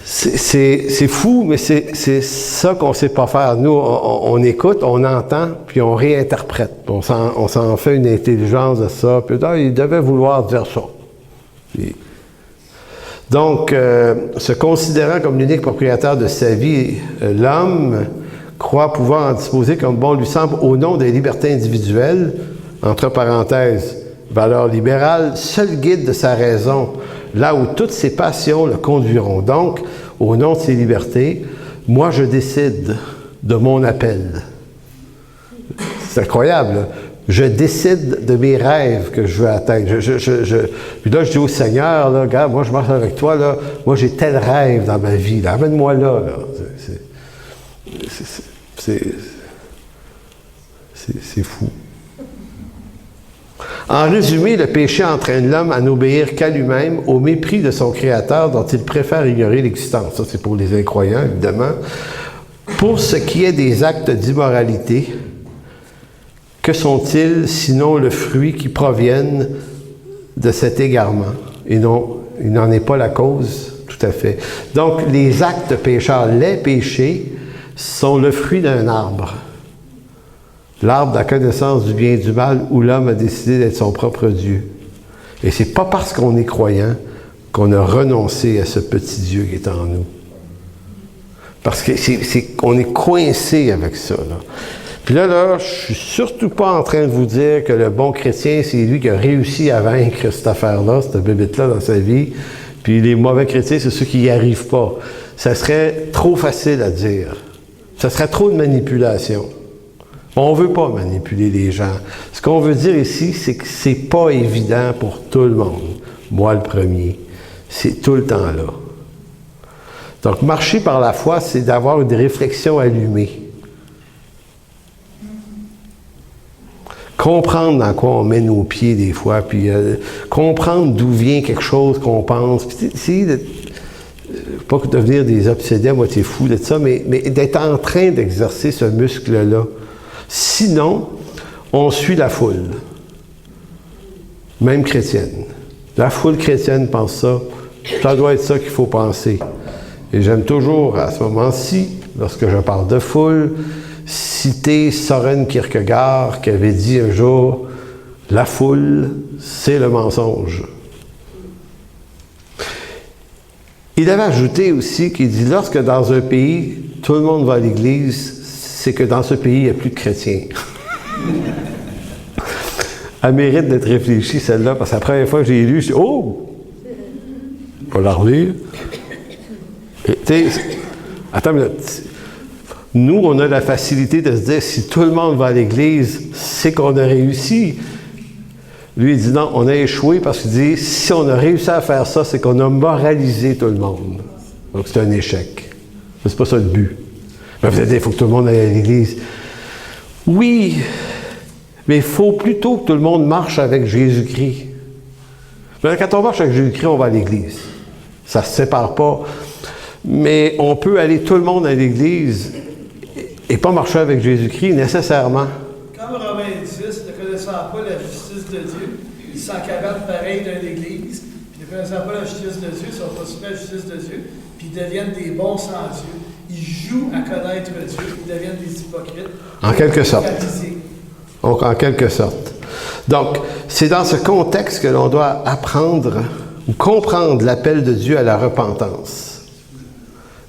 C'est fou, mais c'est ça qu'on ne sait pas faire. Nous, on écoute, on entend, puis on réinterprète. On s'en fait une intelligence de ça. Puis il devait vouloir dire ça. Puis, donc, se considérant comme l'unique propriétaire de sa vie, l'homme croit pouvoir en disposer comme bon lui semble au nom des libertés individuelles, entre parenthèses, valeurs libérales, seul guide de sa raison, là où toutes ses passions le conduiront. Donc, au nom de ses libertés, moi je décide de mon appel. C'est incroyable, là. Je décide de mes rêves que je veux atteindre. Puis là, je dis au Seigneur, là, regarde, moi je marche avec toi, là, moi j'ai tel rêve dans ma vie, là, amène-moi là. C'est fou. En résumé, le péché entraîne l'homme à n'obéir qu'à lui-même, au mépris de son Créateur dont il préfère ignorer l'existence. Ça, c'est pour les incroyants, évidemment. Pour ce qui est des actes d'immoralité, que sont-ils sinon le fruit qui proviennent de cet égarement? Et non, il n'en est pas la cause, tout à fait. Donc, les actes pécheurs, les péchés, sont le fruit d'un arbre. L'arbre de la connaissance du bien et du mal, où l'homme a décidé d'être son propre Dieu. Et c'est pas parce qu'on est croyant qu'on a renoncé à ce petit Dieu qui est en nous. Parce qu'on est coincé avec ça, là. Puis là, je suis surtout pas en train de vous dire que le bon chrétien, c'est lui qui a réussi à vaincre cette affaire-là, cette bébête-là dans sa vie. Puis les mauvais chrétiens, c'est ceux qui n'y arrivent pas. Ça serait trop facile à dire. Ça serait trop de manipulation. On ne veut pas manipuler les gens. Ce qu'on veut dire ici, c'est que c'est pas évident pour tout le monde. Moi, le premier. C'est tout le temps là. Donc, marcher par la foi, c'est d'avoir une réflexion allumée. Comprendre dans quoi on met nos pieds des fois, puis comprendre d'où vient quelque chose qu'on pense. Puis essayer de... Pas devenir des obsédés à moitié fous de ça, mais d'être en train d'exercer ce muscle-là. Sinon, on suit la foule, même chrétienne. La foule chrétienne pense ça, ça doit être ça qu'il faut penser. Et j'aime toujours, à ce moment-ci, lorsque je parle de foule, citer Søren Kierkegaard qui avait dit un jour « La foule, c'est le mensonge ». Il avait ajouté aussi qu'il dit « Lorsque dans un pays, tout le monde va à l'église, c'est que dans ce pays, il n'y a plus de chrétiens. » Elle mérite d'être réfléchie, celle-là, parce que la première fois que j'ai lu, je dis « Oh! » Je vais la relire. Attends une minute. Nous, on a la facilité de se dire, si tout le monde va à l'église, c'est qu'on a réussi. Lui, il dit non, on a échoué parce qu'il dit, si on a réussi à faire ça, c'est qu'on a moralisé tout le monde. Donc, c'est un échec. C'est pas ça le but. Mais vous allez dire, il faut que tout le monde aille à l'église. Oui, mais il faut plutôt que tout le monde marche avec Jésus-Christ. Mais quand on marche avec Jésus-Christ, on va à l'église. Ça ne se sépare pas. Mais on peut aller tout le monde à l'église et pas marcher avec Jésus-Christ nécessairement. Comme Romains 10, ne connaissant pas la justice de Dieu, ils s'encavalent pareil dans l'Église, puis ne connaissant pas la justice de Dieu, ils ne sont pas soumis à la justice de Dieu, puis ils deviennent des bons sans Dieu. Ils jouent à connaître Dieu, ils deviennent des hypocrites. En quelque sorte. Donc, en quelque sorte. Donc, c'est dans ce contexte que l'on doit apprendre ou comprendre l'appel de Dieu à la repentance.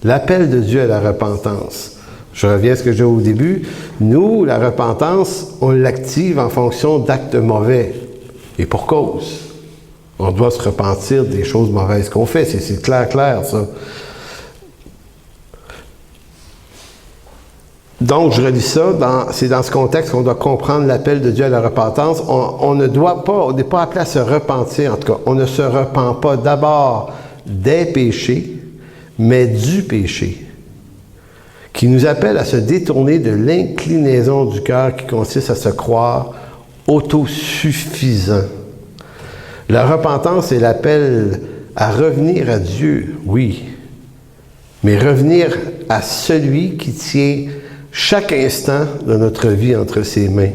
L'appel de Dieu à la repentance. Je reviens à ce que j'ai au début. Nous, la repentance, on l'active en fonction d'actes mauvais. Et pour cause. On doit se repentir des choses mauvaises qu'on fait. C'est clair, ça. Donc, je relis ça, c'est dans ce contexte qu'on doit comprendre l'appel de Dieu à la repentance. On n'est pas appelé à se repentir, en tout cas. On ne se repent pas d'abord des péchés, mais du péché, qui nous appelle à se détourner de l'inclinaison du cœur qui consiste à se croire autosuffisant. La repentance est l'appel à revenir à Dieu, oui, mais revenir à celui qui tient chaque instant de notre vie entre ses mains.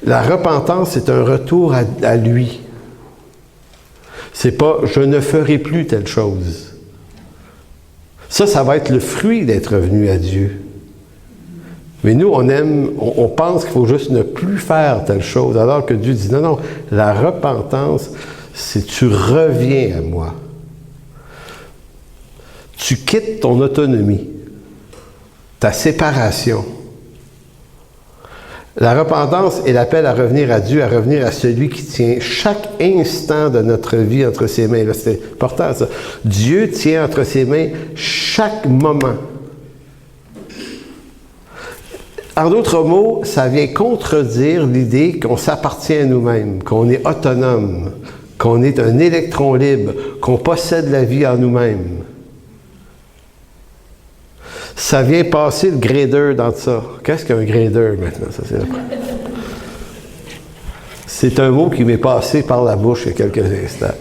La repentance, c'est un retour à lui. C'est pas « je ne ferai plus telle chose ». Ça va être le fruit d'être revenu à Dieu. Mais nous, on pense qu'il faut juste ne plus faire telle chose, alors que Dieu dit non, la repentance, c'est tu reviens à moi. Tu quittes ton autonomie, ta séparation. La repentance est l'appel à revenir à Dieu, à revenir à celui qui tient chaque instant de notre vie entre ses mains. Là, c'est important ça. Dieu tient entre ses mains chaque moment. En d'autres mots, ça vient contredire l'idée qu'on s'appartient à nous-mêmes, qu'on est autonome, qu'on est un électron libre, qu'on possède la vie en nous-mêmes. Ça vient passer le grader dans ça. Qu'est-ce qu'un grader maintenant? Ça, c'est un mot qui m'est passé par la bouche il y a quelques instants.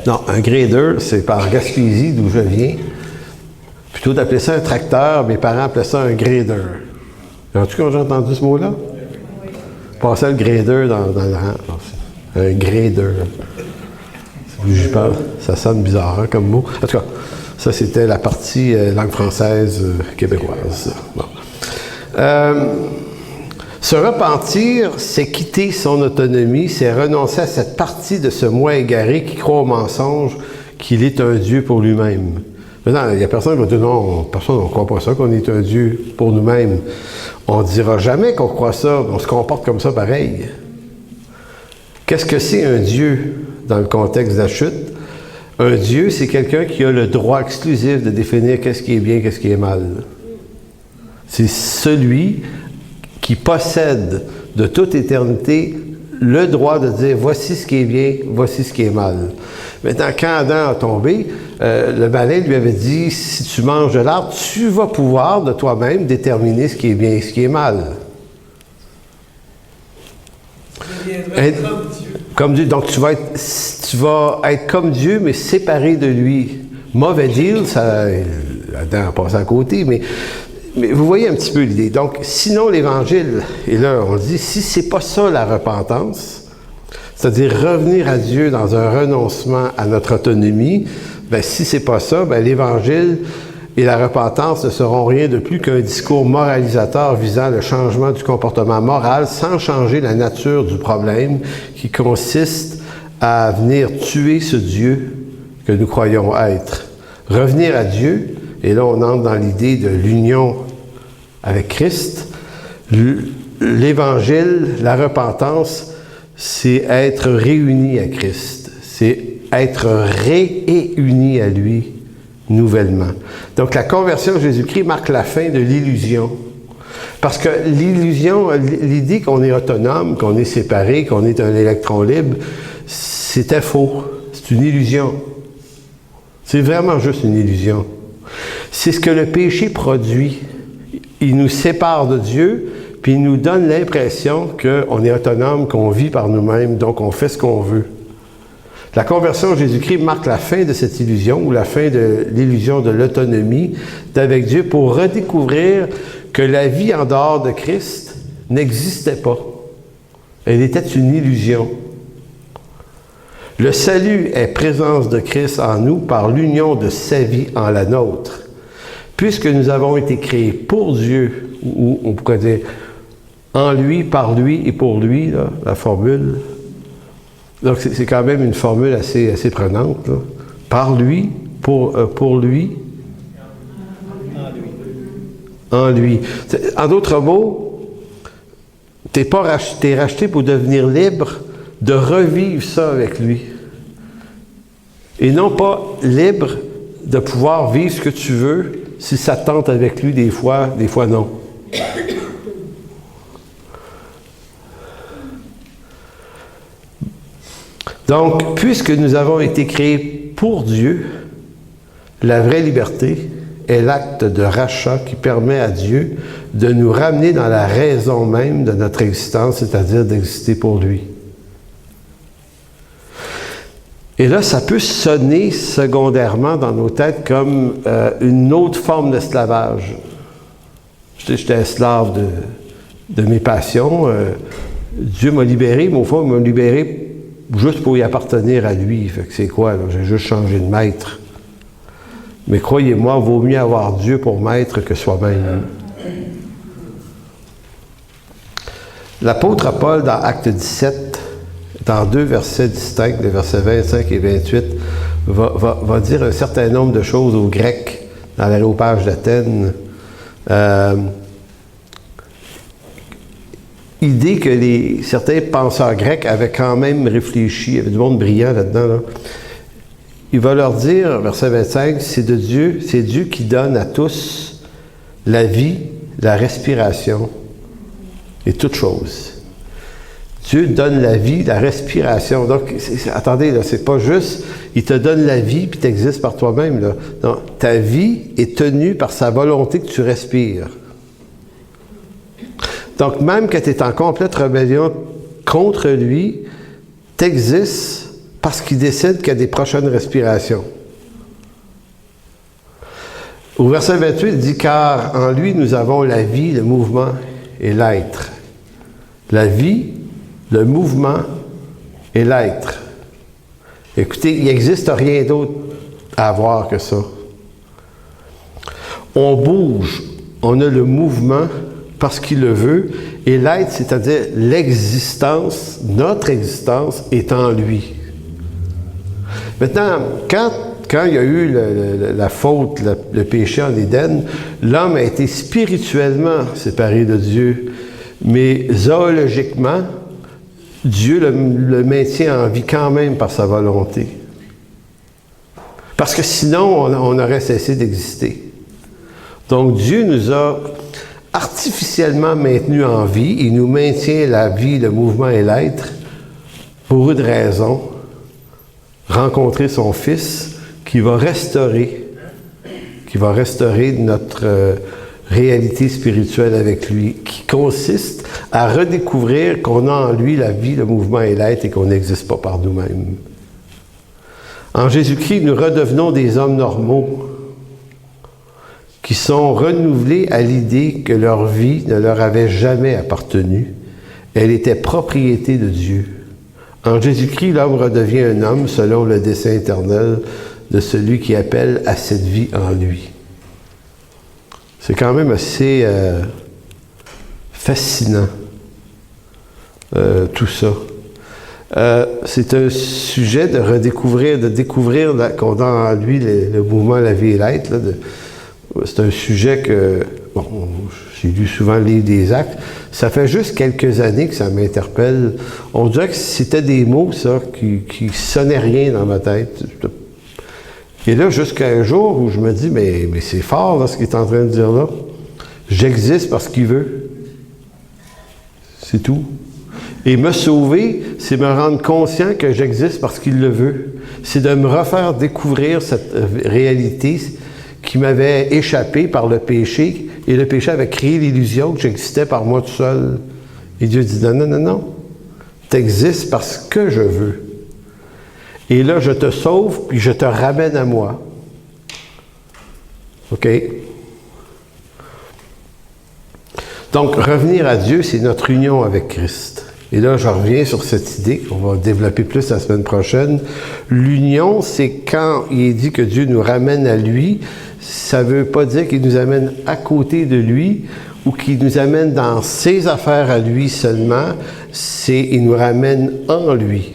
Non, un grader, c'est par Gaspésie, d'où je viens. Plutôt d'appeler ça un tracteur, mes parents appelaient ça un grader. As-tu quand j'ai entendu ce mot-là? Passer le grader dans le rang. Un grader. J'y parle, ça sonne bizarre hein, comme mot. En tout cas, ça c'était la partie langue française québécoise. Bon. Se repentir, c'est quitter son autonomie, c'est renoncer à cette partie de ce moi égaré qui croit au mensonge qu'il est un Dieu pour lui-même. Maintenant, il n'y a personne qui va dire non, personne ne croit pas ça, qu'on est un Dieu pour nous-mêmes. On ne dira jamais qu'on croit ça, on se comporte comme ça pareil. Qu'est-ce que c'est un Dieu dans le contexte de la chute? Un Dieu, c'est quelqu'un qui a le droit exclusif de définir qu'est-ce qui est bien, qu'est-ce qui est mal. C'est celui qui possède de toute éternité le droit de dire voici ce qui est bien, voici ce qui est mal. Maintenant, quand Adam a tombé, le malin lui avait dit si tu manges de l'arbre, tu vas pouvoir de toi-même déterminer ce qui est bien et ce qui est mal. Comme Dieu. Donc tu vas être comme Dieu, mais séparé de lui. Mauvais deal, ça, Adam a passé à côté, mais vous voyez un petit peu l'idée. Donc, sinon l'Évangile, et là on dit, si c'est pas ça la repentance, c'est-à-dire revenir à Dieu dans un renoncement à notre autonomie, bien si c'est pas ça, bien l'Évangile et la repentance ne seront rien de plus qu'un discours moralisateur visant le changement du comportement moral sans changer la nature du problème qui consiste à venir tuer ce Dieu que nous croyons être. Revenir à Dieu, et là on entre dans l'idée de l'union avec Christ. L'Évangile, la repentance, c'est être réuni à Christ. C'est être réuni à lui nouvellement. Donc la conversion à Jésus-Christ marque la fin de l'illusion. Parce que l'illusion, l'idée qu'on est autonome, qu'on est séparé, qu'on est un électron libre, c'était faux. C'est une illusion. C'est vraiment juste une illusion. C'est ce que le péché produit. Il nous sépare de Dieu, puis il nous donne l'impression qu'on est autonome, qu'on vit par nous-mêmes, donc on fait ce qu'on veut. La conversion à Jésus-Christ marque la fin de cette illusion, ou la fin de l'illusion de l'autonomie d'avec Dieu, pour redécouvrir que la vie en dehors de Christ n'existait pas. Elle était une illusion. Le salut est présence de Christ en nous par l'union de sa vie en la nôtre. Puisque nous avons été créés pour Dieu, ou on pourrait dire en lui, par lui et pour lui, là, la formule. Donc c'est quand même une formule assez prenante. Là. Par lui, pour lui, en lui. En d'autres mots, t'es racheté pour devenir libre de revivre ça avec lui. Et non pas libre de pouvoir vivre ce que tu veux si ça te tente avec lui des fois non. Donc, puisque nous avons été créés pour Dieu, la vraie liberté est l'acte de rachat qui permet à Dieu de nous ramener dans la raison même de notre existence, c'est-à-dire d'exister pour lui. Et là, ça peut sonner secondairement dans nos têtes comme une autre forme d'esclavage. J'étais esclave de mes passions. Dieu m'a libéré, mais au fond, il m'a libéré juste pour y appartenir à lui. Fait que c'est quoi, là? J'ai juste changé de maître. Mais croyez-moi, il vaut mieux avoir Dieu pour maître que soi-même. L'apôtre Paul, dans Acte 17, dans 2 versets distincts, les versets 25 et 28, va dire un certain nombre de choses aux Grecs dans l'aréopage d'Athènes. Idée que certains penseurs grecs avaient quand même réfléchi, il y avait du monde brillant là-dedans. Là. Il va leur dire, verset 25, c'est Dieu qui donne à tous la vie, la respiration et toutes choses. Dieu donne la vie, la respiration. Donc, attendez, là, c'est pas juste, il te donne la vie puis tu existes par toi-même. Là. Non, ta vie est tenue par sa volonté que tu respires. Donc, même quand tu es en complète rébellion contre lui, tu existes parce qu'il décide qu'il y a des prochaines respirations. Au verset 28, il dit « Car en lui, nous avons la vie, le mouvement et l'être. » La vie, le mouvement et l'être. Écoutez, il n'existe rien d'autre à avoir que ça. On bouge, on a le mouvement parce qu'il le veut, et l'être, c'est-à-dire l'existence, notre existence est en lui. Maintenant, quand il y a eu la faute, le péché en Éden, l'homme a été spirituellement séparé de Dieu, mais zoologiquement, Dieu le maintient en vie quand même par sa volonté. Parce que sinon, on aurait cessé d'exister. Donc Dieu nous a artificiellement maintenus en vie. Il nous maintient la vie, le mouvement et l'être pour une raison. Rencontrer son Fils qui va restaurer notre réalité spirituelle avec lui, qui consiste à redécouvrir qu'on a en lui la vie, le mouvement et l'être et qu'on n'existe pas par nous-mêmes. En Jésus-Christ, nous redevenons des hommes normaux qui sont renouvelés à l'idée que leur vie ne leur avait jamais appartenu. Elle était propriété de Dieu. En Jésus-Christ, l'homme redevient un homme selon le dessein éternel de celui qui appelle à cette vie en lui. C'est quand même assez fascinant, tout ça. C'est un sujet de redécouvrir, de découvrir qu'on a en lui le mouvement, la vie et l'être. C'est un sujet que, bon, j'ai lu souvent le livre des Actes. Ça fait juste quelques années que ça m'interpelle. On dirait que c'était des mots, ça, qui sonnaient rien dans ma tête. Et là, jusqu'à un jour où je me dis, mais c'est fort, là, ce qu'il est en train de dire là. J'existe parce qu'il veut. C'est tout. Et me sauver, c'est me rendre conscient que j'existe parce qu'il le veut. C'est de me refaire découvrir cette réalité qui m'avait échappé par le péché, et le péché avait créé l'illusion que j'existais par moi tout seul. Et Dieu dit, non, tu existes parce que je veux. Et là, je te sauve, puis je te ramène à moi. OK? Donc, revenir à Dieu, c'est notre union avec Christ. Et là, je reviens sur cette idée qu'on va développer plus la semaine prochaine. L'union, c'est quand il est dit que Dieu nous ramène à lui, ça ne veut pas dire qu'il nous amène à côté de lui ou qu'il nous amène dans ses affaires à lui seulement, il nous ramène en lui.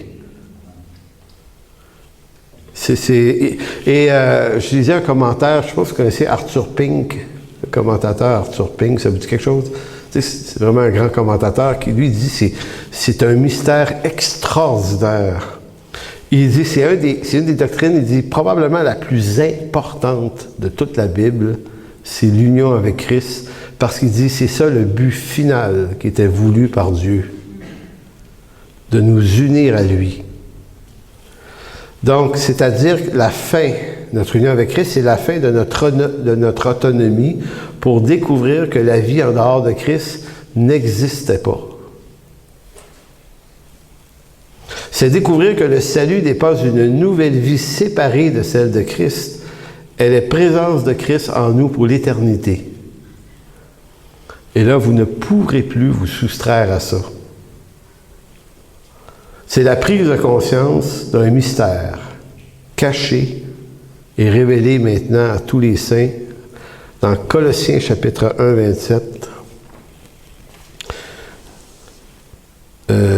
Je lisais un commentaire, je ne sais pas si vous connaissez Arthur Pink, le commentateur Arthur Pink, ça vous dit quelque chose? C'est vraiment un grand commentateur qui, lui, dit c'est un mystère extraordinaire. Il dit, c'est une des doctrines, il dit, probablement la plus importante de toute la Bible, c'est l'union avec Christ, parce qu'il dit, c'est ça le but final qui était voulu par Dieu, de nous unir à lui. Donc, c'est-à-dire la fin, notre union avec Christ, c'est la fin de notre autonomie pour découvrir que la vie en dehors de Christ n'existait pas. C'est découvrir que le salut n'est pas une nouvelle vie séparée de celle de Christ. Elle est présence de Christ en nous pour l'éternité. Et là, vous ne pourrez plus vous soustraire à ça. C'est la prise de conscience d'un mystère caché et révélé maintenant à tous les saints dans Colossiens chapitre 1, 27.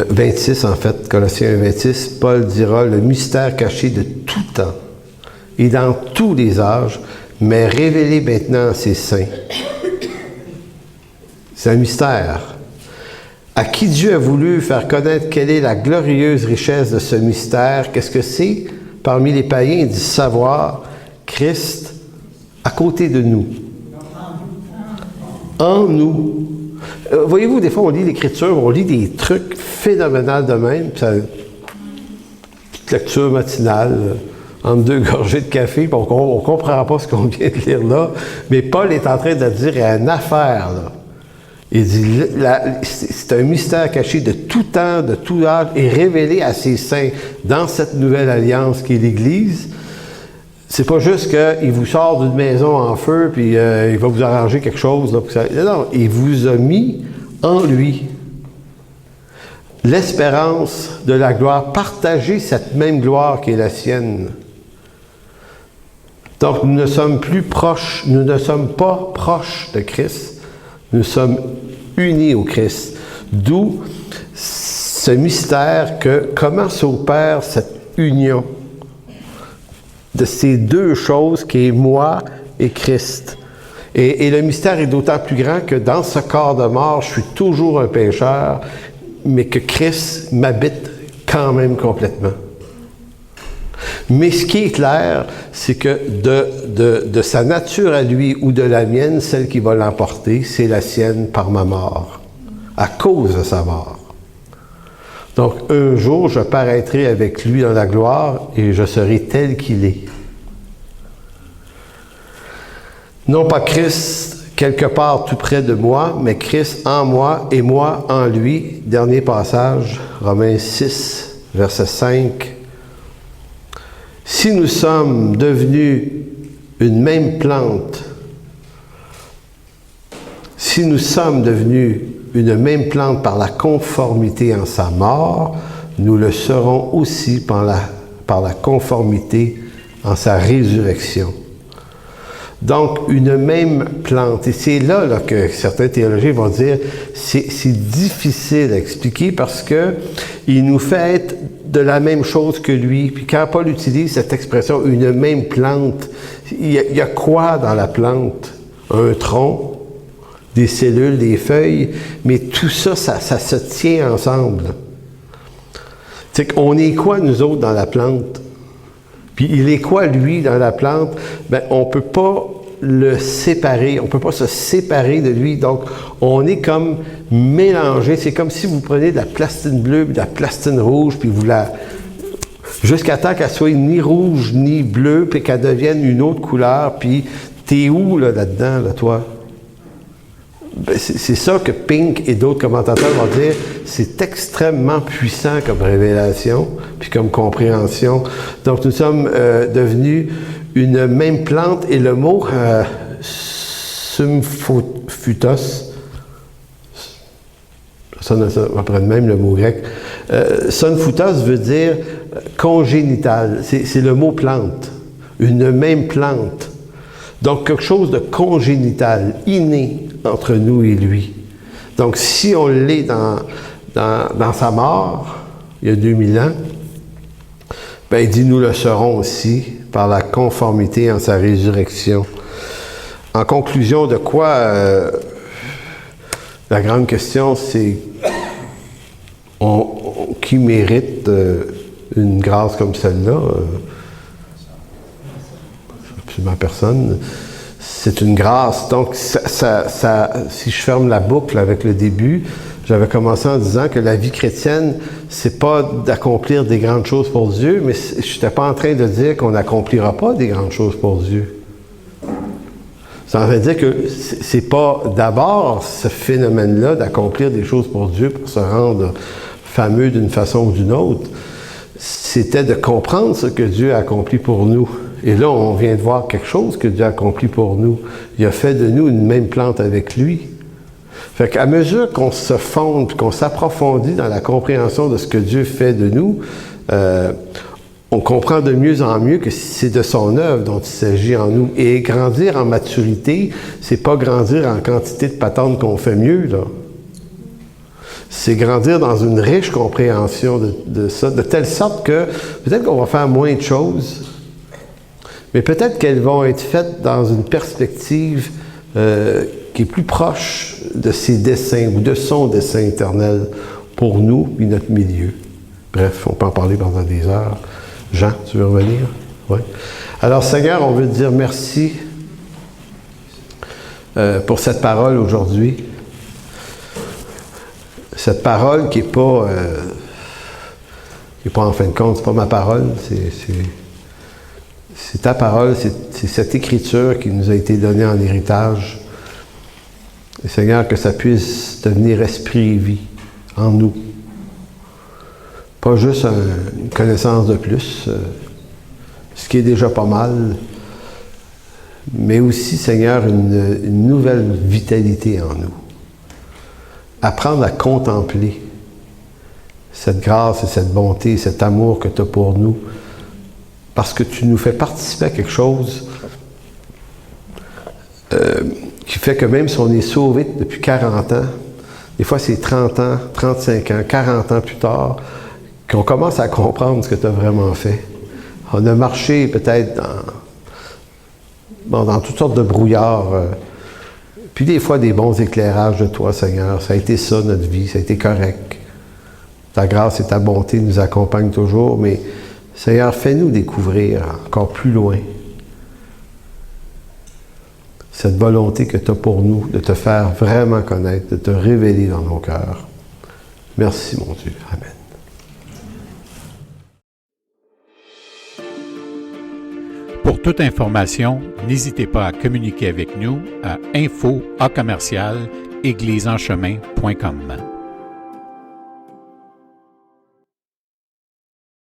26 en fait, Colossiens 1, 26, Paul dira « Le mystère caché de tout temps et dans tous les âges, mais révélé maintenant à ses saints. » C'est un mystère. À qui Dieu a voulu faire connaître quelle est la glorieuse richesse de ce mystère, qu'est-ce que c'est? Parmi les païens, il dit savoir Christ à côté de nous. En nous. Voyez-vous, des fois, on lit l'Écriture, on lit des trucs phénoménaux de même, puis ça, petite lecture matinale, entre deux gorgées de café, puis on ne comprend pas ce qu'on vient de lire là, mais Paul est en train de dire, il y a une affaire, là. Il dit, c'est un mystère caché de tout temps, de tout âge, et révélé à ses saints dans cette nouvelle alliance qui est l'Église. C'est pas juste qu'il vous sort d'une maison en feu, puis il va vous arranger quelque chose. Là, pour ça. Non, il vous a mis en lui l'espérance de la gloire. Partagez cette même gloire qui est la sienne. Donc, nous ne sommes plus proches, nous ne sommes pas proches de Christ. Nous sommes unis au Christ. D'où ce mystère que comment s'opère cette union de ces deux choses qui est moi et Christ. Et le mystère est d'autant plus grand que dans ce corps de mort, je suis toujours un pécheur, mais que Christ m'habite quand même complètement. Mais ce qui est clair, c'est que de sa nature à lui ou de la mienne, celle qui va l'emporter, c'est la sienne par ma mort, à cause de sa mort. Donc, un jour, je paraîtrai avec lui dans la gloire et je serai tel qu'il est. Non pas Christ quelque part tout près de moi, mais Christ en moi et moi en lui. Dernier passage, Romains 6, verset 5. Si nous sommes devenus une même plante, si nous sommes devenus une même plante par la conformité en sa mort, nous le serons aussi par la conformité en sa résurrection. Donc, une même plante. Et c'est là que certains théologiens vont dire c'est difficile à expliquer parce que il nous fait être de la même chose que lui. Puis quand Paul utilise cette expression, une même plante, il y a quoi dans la plante? Un tronc, des cellules, des feuilles, mais tout ça, ça se tient ensemble. C'est qu'on est quoi, nous autres, dans la plante? Puis il est quoi, lui, dans la plante? Bien, on ne peut pas le séparer, on ne peut pas se séparer de lui. Donc, on est comme mélangé. C'est comme si vous prenez de la plastine bleue et de la plastine rouge, puis vous la... jusqu'à temps qu'elle soit ni rouge ni bleue, puis qu'elle devienne une autre couleur, puis t'es où, là-dedans, là, toi? Ben, c'est ça que Pink et d'autres commentateurs vont dire, c'est extrêmement puissant comme révélation, puis comme compréhension. Donc, nous sommes devenus une même plante, et le mot symphutos, ça après même le mot grec, symphutos veut dire congénital, c'est le mot plante, une même plante. Donc, quelque chose de congénital, inné entre nous et lui. Donc, si on l'est dans sa mort, il y a 2000 ans, ben, il dit, nous le serons aussi par la conformité en sa résurrection. En conclusion de quoi, la grande question, c'est qui mérite une grâce comme celle-là? Absolument personne. C'est une grâce. Donc, si je ferme la boucle avec le début, j'avais commencé en disant que la vie chrétienne, c'est pas d'accomplir des grandes choses pour Dieu, mais je n'étais pas en train de dire qu'on n'accomplira pas des grandes choses pour Dieu. Ça veut dire que c'est pas d'abord ce phénomène-là d'accomplir des choses pour Dieu pour se rendre fameux d'une façon ou d'une autre. C'était de comprendre ce que Dieu a accompli pour nous. Et là, on vient de voir quelque chose que Dieu a accompli pour nous. Il a fait de nous une même plante avec lui. Fait qu'à mesure qu'on se fonde, qu'on s'approfondit dans la compréhension de ce que Dieu fait de nous, on comprend de mieux en mieux que c'est de son œuvre dont il s'agit en nous. Et grandir en maturité, c'est pas grandir en quantité de patentes qu'on fait mieux, là. C'est grandir dans une riche compréhension de ça, de telle sorte que peut-être qu'on va faire moins de choses, mais peut-être qu'elles vont être faites dans une perspective qui est plus proche de ses desseins ou de son dessein éternel pour nous et notre milieu. Bref, on peut en parler pendant des heures. Jean, tu veux revenir? Oui. Alors, Seigneur, on veut te dire merci pour cette parole aujourd'hui. Cette parole qui n'est pas en fin de compte, c'est pas ma parole, c'est ta parole, c'est cette écriture qui nous a été donnée en héritage. Et Seigneur, que ça puisse devenir esprit et vie en nous. Pas juste une connaissance de plus, ce qui est déjà pas mal, mais aussi, Seigneur, une nouvelle vitalité en nous. Apprendre à contempler cette grâce et cette bonté, cet amour que tu as pour nous, parce que tu nous fais participer à quelque chose qui fait que même si on est sauvé depuis 40 ans, des fois c'est 30 ans, 35 ans, 40 ans plus tard, qu'on commence à comprendre ce que tu as vraiment fait. On a marché peut-être dans toutes sortes de brouillards, puis des fois des bons éclairages de toi, Seigneur. Ça a été ça, notre vie, ça a été correct. Ta grâce et ta bonté nous accompagnent toujours, mais Seigneur, fais-nous découvrir encore plus loin cette volonté que tu as pour nous, de te faire vraiment connaître, de te révéler dans nos cœurs. Merci, mon Dieu. Amen. Pour toute information, n'hésitez pas à communiquer avec nous à info@église-en-chemin.com.